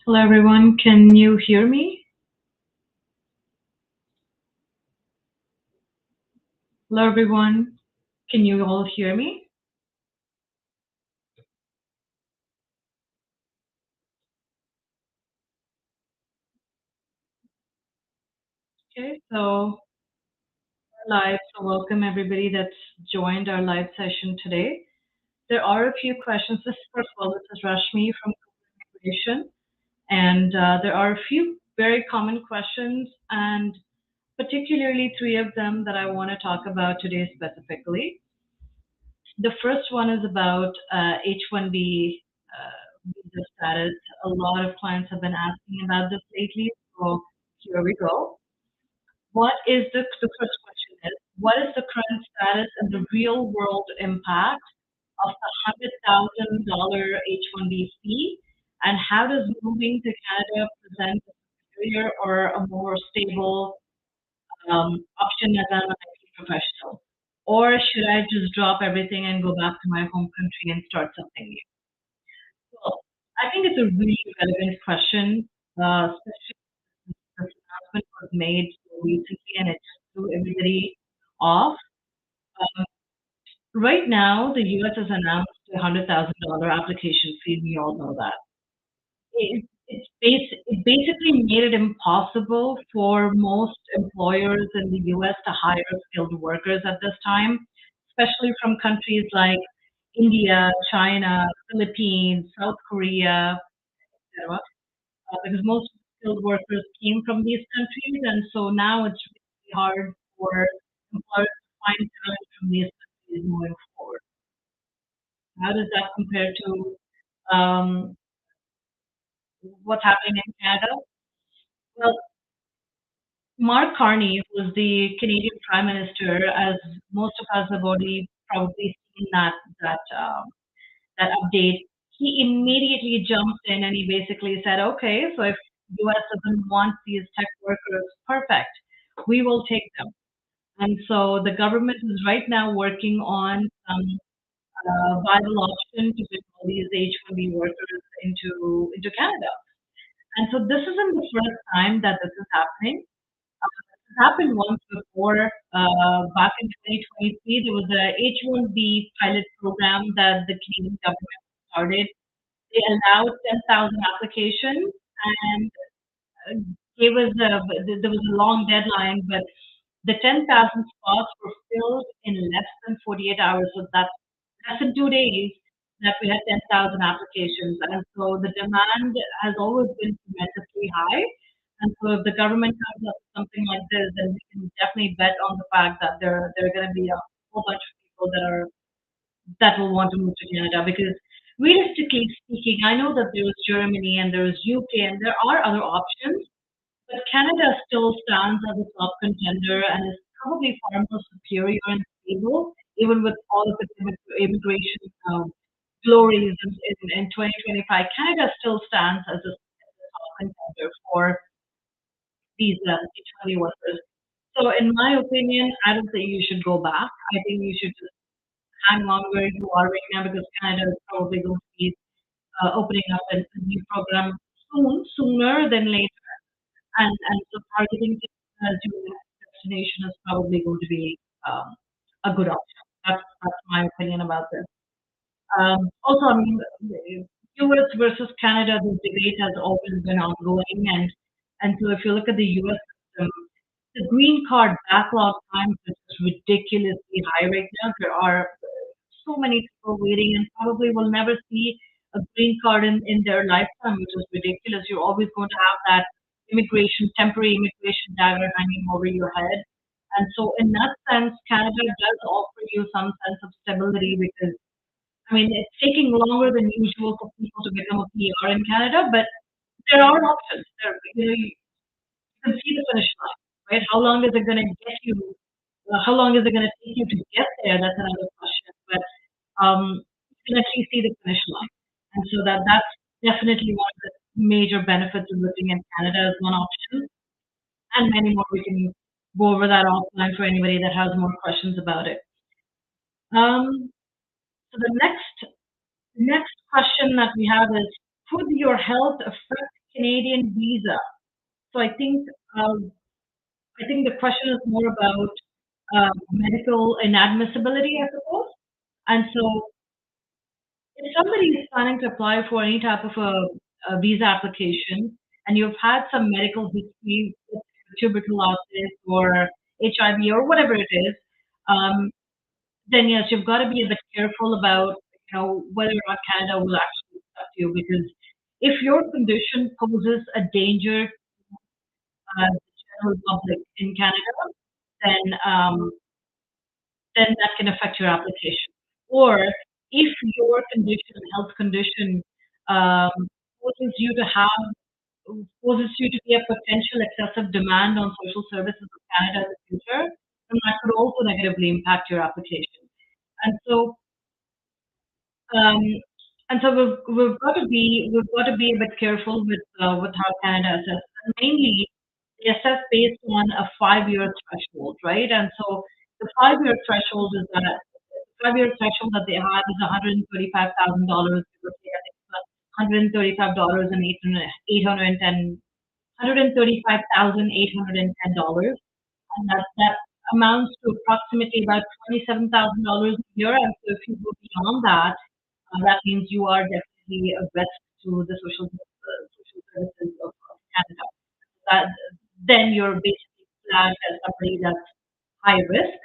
Hello everyone, can you hear me? Hello everyone, can you all hear me? Okay, so we're live, so welcome everybody that's joined our live session today. There are a few questions. First of all, this is Rashmi from Cougar, and there are a few very common questions, and particularly three of them that I want to talk about today specifically. The first one is about H-1B visa status. A lot of clients have been asking about this lately, so here we go. The first question is, what is the current status and the real world impact of the $100,000 H-1B fee, and how does moving to Canada present a superior or a more stable option as an IT professional? Or should I just drop everything and go back to my home country and start something new? Well, I think it's a really relevant question, especially since this announcement was made so recently and it just threw everybody off. Um, right now, the US has announced a $100,000 application fee. We all know that. It basically made it impossible for most employers in the US to hire skilled workers at this time, especially from countries like India, China, Philippines, South Korea, etc. Because most skilled workers came from these countries, and so now it's really hard for employers to find talent from these countries moving forward. How does that compare to what's happening in Canada? Well, Mark Carney, who was the Canadian Prime Minister, as most of us have already probably seen that update, he immediately jumped in and he basically said, "Okay, so if US doesn't want these tech workers, perfect, we will take them." And so the government is right now working on some viable option to bring all these H-1B workers into Canada. And so this isn't the first time that this is happening. It happened once before. Back in 2023, there was a H-1B pilot program that the Canadian government started. They allowed 10,000 applications and uh, gave us there was a long deadline, but the 10,000 spots were filled in less than 48 hours. So that's less than 2 days that we had 10,000 applications. And so the demand has always been tremendously high. And so if the government comes up with something like this, then we can definitely bet on the fact that there are going to be a whole bunch of people that will want to move to Canada because realistically speaking, I know that there is Germany and there is UK and there are other options, but Canada still stands as a top contender and is probably far more superior and stable, even with all of its immigration glories in 2025. Canada still stands as a top contender for these H-1B workers. So, in my opinion, I don't think you should go back. I think you should just hang on where you are right now because Canada is probably going to be opening up a new program sooner than later. And so targeting it as your next destination is probably going to be a good option. That's my opinion about this. Also, I mean, U.S. versus Canada, this debate has always been ongoing, and so if you look at the U.S. system, the green card backlog times is just ridiculously high right now. There are so many people waiting and probably will never see a green card in their lifetime, which is ridiculous. You're always going to have that temporary immigration dagger hanging over your head. And so in that sense, Canada does offer you some sense of stability because I mean, it's taking longer than usual for people to become a PR in Canada, but there are options. You can see the finish line, right? How long is it going to get you? How long is it going to take you to get there? That's another question. But you can actually see the finish line, and so that's definitely one of the major benefits of living in Canada as one option, and many more. We can go over that offline for anybody that has more questions about it. Um, so the next question that we have is, could your health affect Canadian visa. So I think the question is more about medical inadmissibility, I suppose. And so, if somebody is planning to apply for any type of a visa application, and you've had some medical history with tuberculosis or HIV or whatever it is, um, then yes, you've got to be a bit careful about whether or not Canada will actually accept you, because if your condition poses a danger to the general public in Canada, then that can affect your application. Or if your condition, health condition, um, causes you to have causes you to be a potential excessive demand on social services of Canada in the future, then that could also negatively impact your application. And so Um, and so we've got to be a bit careful with how Canada assesses. And mainly, they assess based on a 5-year threshold, right? And so the 5-year threshold is that the 5-year threshold that they have is $135,000. $135 and 835,810, and that amounts to approximately about $27,000 a year. And so if you go beyond that, that means you are definitely a risk to the social services of Canada. That then you're basically flagged as somebody that's high risk,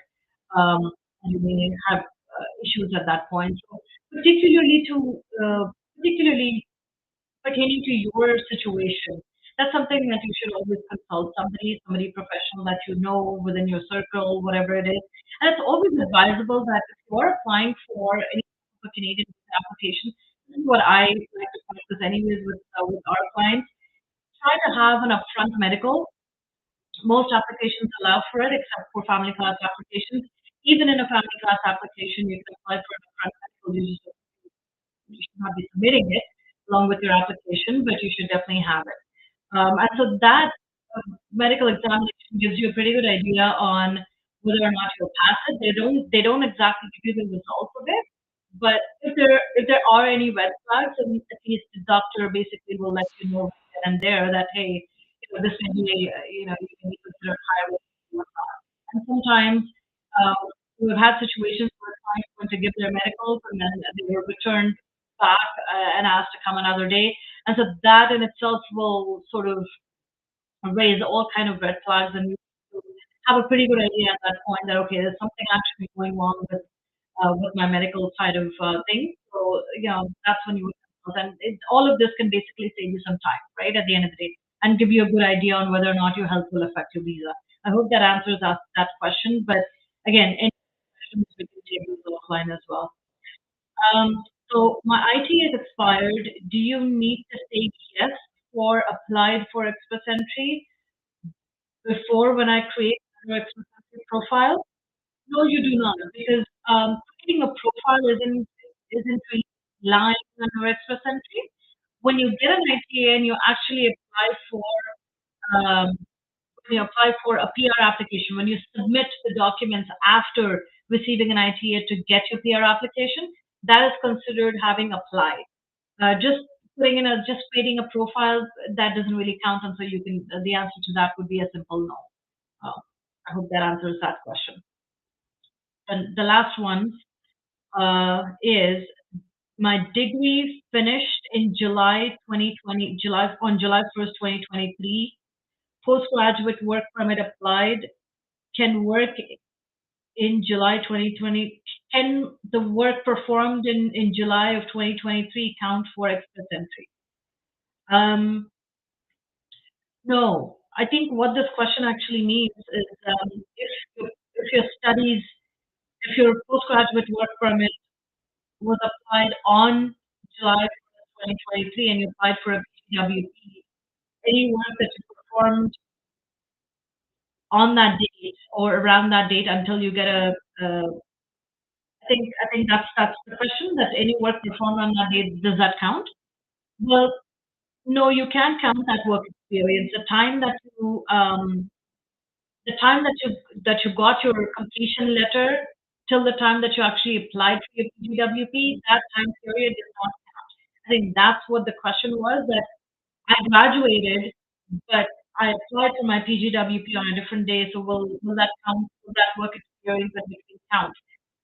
and you may have issues at that point. So particularly pertaining to your situation, that's something that you should always consult somebody professional that you know within your circle, whatever it is. And it's always advisable that if you are applying for any type of a Canadian visa application, this is what I like to practice anyways with our clients. Try to have an upfront medical. Most applications allow for it, except for family class applications. Even in a family class application, you can apply for an upfront medical. You should not be submitting it along with your application, but you should definitely have it. And so that medical examination gives you a pretty good idea on whether or not you'll pass it. They don't exactly give you the results of it, but if there are any red flags, then at least the doctor basically will let you know then and there that hey, this may be you can be considered high risk or not. And sometimes um, we've had situations where clients went to give their medicals and then they were returned back and asked to come another day. And so that in itself will sort of raise all kind of red flags, and you have a pretty good idea at that point that okay, there's something actually going wrong with my medical side of things. So that's when you would consult, and all of this can basically save you some time, right, at the end of the day, and give you a good idea on whether or not your health will affect your visa. I hope that answers that question. But again, any questions we can take those offline as well. So my IT is expired. Do you need to say yes or applied for express entry before when I create your express entry profile? No, you do not, because creating a profile isn't really lying on your express entry. When you get an ITA and you actually um, a PR application, when you submit the documents after receiving an ITA to get your PR application, that is considered having applied. Just just creating a profile, that doesn't really count, and so you can. The answer to that would be a simple no. Uh, I hope that answers that question. And the last one is my degree finished in July 2020, July 1st, 2023. Postgraduate work permit applied. Can work in July 2020. Can the work performed in July of 2023 count for express entry? Um, no, I think what this question actually means is if your studies, if your postgraduate work permit was applied on July 2023 and you applied for a PWP, any work that you performed on that date or around that date until you get I think that's the question, that any work performed on that date, does that count? Well, no, you can't count that work experience. The time that you got your completion letter till the time that you actually applied for your PGWP, that time period is not count. I think that's what the question was. That I graduated, but I applied for my PGWP on a different day. So will that count? Will that work experience that makes it count?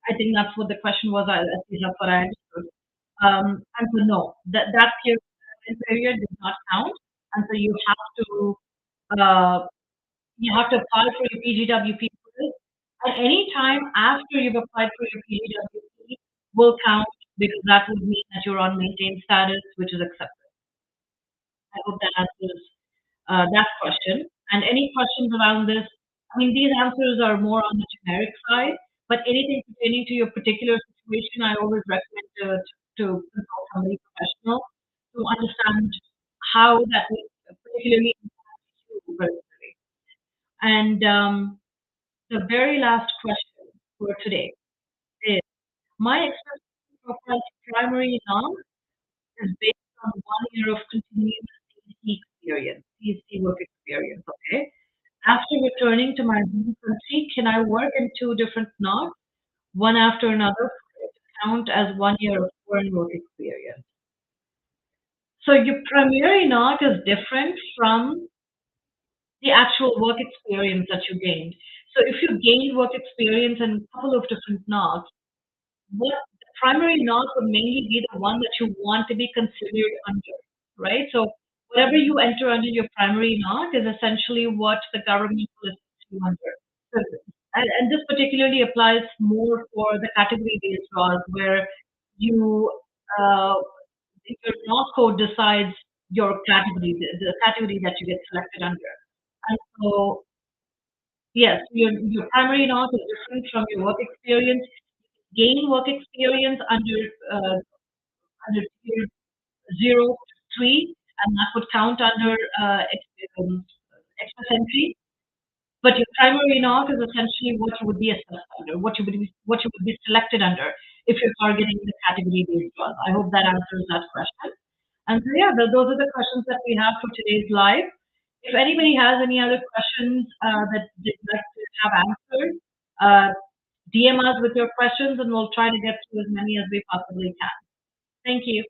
I think that's what the question was. At least that's what I understood. And so no, period does not count, and so uh, you have to apply for your PGWP first. At any time after you've applied for your PGWP will count because that would mean that you're on maintained status, which is accepted. I hope that answers that question. And any questions around this? I mean, these answers are more on the generic side, but anything pertaining to your particular situation, I always recommend to consult somebody professional to understand how that would particularly impact you personally. And the very last question for today is my expectation for my primary non is based on 1 year of continuous CC experience, CC work experience, okay? After returning to my home country, can I work in two different knots, one after another, for it to count as 1 year of foreign work experience? So your primary knot is different from the actual work experience that you gained. So if you gained work experience in a couple of different knots, what the primary knot would mainly be the one that you want to be considered under, right? So whatever you enter under your primary knot is essentially what the government will assess you under. So, and this particularly applies more for the category-based laws where you uh, your knot code decides your category, the category that you get selected under. And so, yes, your primary knot is different from your work experience. Gain work experience uh, under tier 0 to 3, and that would count under express entry. But your primary knot is essentially what you would be assessed under, what you would be selected under if you're targeting the category-based ones. I hope that answers that question. And so, yeah, those are the questions that we have for today's live. If anybody has any other questions that they'd like to have answered, uh, DM us with your questions, and we'll try to get to as many as we possibly can. Thank you.